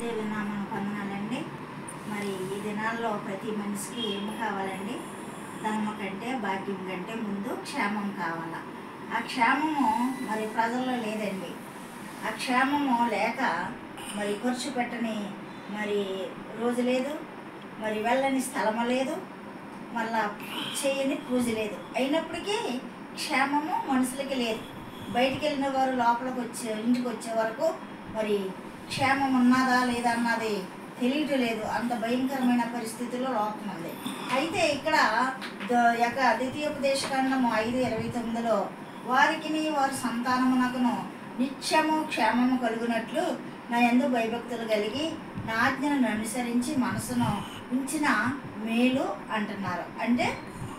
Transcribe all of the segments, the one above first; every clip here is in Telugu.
దేవుని నామమున వందనాలండి. మరి ఈ దినాల్లో ప్రతి మనిషికి ఏమి కావాలండి? ధర్మం కంటే భాగ్యం కంటే ముందు క్షేమం కావాలా. ఆ క్షేమము మరి ప్రజల్లో లేదండి. ఆ క్షేమము లేక మరి ఖర్చు పెట్టని మరి రోజు లేదు, మరి వెళ్ళని స్థలము లేదు, మళ్ళా చేయని పూజ లేదు. అయినప్పటికీ క్షేమము మనుషులకి లేదు. బయటికి వెళ్ళిన వారు లోపలికి ఇంటికి వచ్చే వరకు మరి క్షేమం ఉన్నదా లేదా అన్నది తెలియటం లేదు. అంత భయంకరమైన పరిస్థితుల్లో లోపం ఉంది. అయితే ఇక్కడ ద్వితీయోపదేశకాండము 5:29 వారికిని వారి సంతానమునకును నిత్యము క్షేమము కలుగునట్లు నా యందు భయభక్తులు కలిగి నా ఆజ్ఞను అనుసరించి మనసును ఉంచిన మేలు అంటున్నారు. అంటే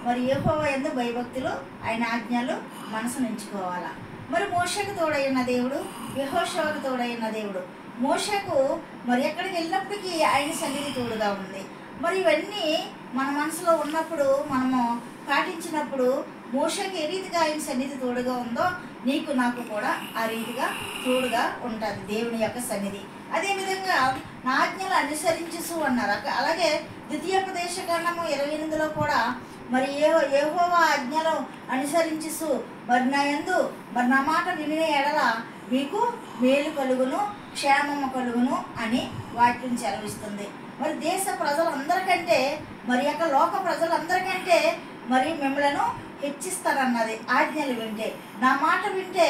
మరి యెహోవా యందు భయభక్తులు, ఆయన ఆజ్ఞలు మనసును ఉంచుకోవాలా. మరి మోషేకు తోడైన దేవుడు, యెహోషువకు తోడైన దేవుడు. మోషేకు మరి ఎక్కడికి వెళ్ళినప్పటికీ ఆయన సన్నిధి తోడుగా ఉంది. మరి ఇవన్నీ మన మనసులో ఉన్నప్పుడు మనము పాటించినప్పుడు మోషేకి ఏ రీతిగా ఆయన సన్నిధి తోడుగా ఉందో నీకు నాకు కూడా ఆ రీతిగా తోడుగా ఉంటుంది దేవుని యొక్క సన్నిధి. అదేవిధంగా నా ఆజ్ఞలు అనుసరించు అన్నారు. అలాగే ద్వితీయోపదేశకాండము 28లో కూడా మరి యెహోవా ఆజ్ఞలు అనుసరించు మరి నా యందు మరి నా మాట వినిన ఎడల మీకు మేలు కలుగును, క్షేమము కలుగును అని వాక్యం సెలవిస్తుంది. మరి దేశ ప్రజలందరికంటే మరి యొక్క లోక ప్రజలందరికంటే మరి మిమ్మలను హెచ్చిస్తారన్నది. ఆజ్ఞలు వింటే, నా మాట వింటే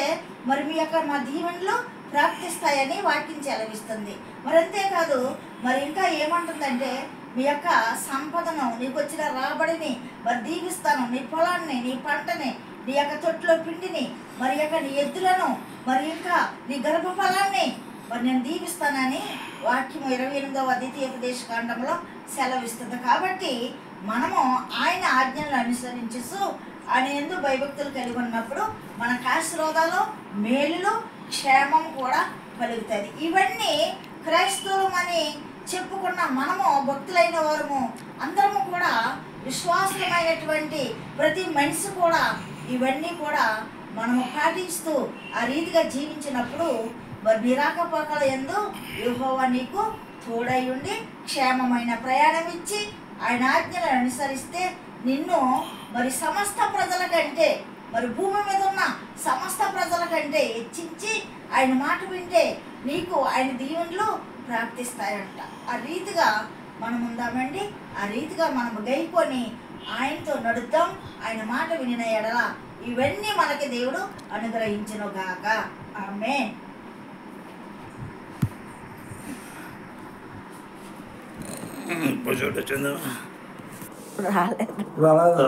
మరి మీ యొక్క మా దీవెనలు ప్రాప్తిస్తాయని వాక్యం సెలవిస్తుంది. మరి అంతేకాదు మరి ఇంకా ఏమంటుందంటే మీ యొక్క సంపదను, నీకు వచ్చిన రాబడిని మరి దీవిస్తాను, నీ పొలాన్ని, నీ పంటని, నీ యొక్క తొట్టులో పిండిని, మరి యొక్క నీ ఎద్దులను, మరి ఇంకా నీ గర్భఫలాన్ని మరి నేను దీవిస్తానని వాక్యము 28వ ద్వితీయోపదేశకాండంలో సెలవిస్తుంది. కాబట్టి మనము ఆయన ఆజ్ఞలను అనుసరించు ఆయన యందు భయభక్తులు కలిగి ఉన్నప్పుడు మనకు ఆశీర్వాదాలు, మేలులు, క్షేమం కూడా కలుగుతుంది. ఇవన్నీ క్రైస్తవులమని చెప్పుకున్న మనము, భక్తులైన వారము అందరము కూడా, విశ్వాసమైనటువంటి ప్రతి మనిషి కూడా ఇవన్నీ కూడా మనము పాటిస్తూ ఆ రీతిగా జీవించినప్పుడు మరి నిరాకపోకల యందు యెహోవా నీకు తోడై ఉండి క్షేమమైన ప్రయాణం ఇచ్చి ఆయన ఆజ్ఞలను అనుసరిస్తే నిన్ను మరి సమస్త ప్రజల కంటే, మరి భూమి మీద ఉన్న సమస్త ప్రజల కంటే హెచ్చించి ఆయన మాట వింటే నీకు ఆయన దీవెనలు ప్రాప్తిస్తాయంట. ఆ రీతిగా మనం ఉందామండి. ఆ రీతిగా మనం గైకొని ఆయనతో నడుద్దాం. ఆయన మాట వినిన ఎడల ఇవన్నీ మనకి దేవుడు అనుగ్రహించును గాక. ఆమేన్. రాలేదు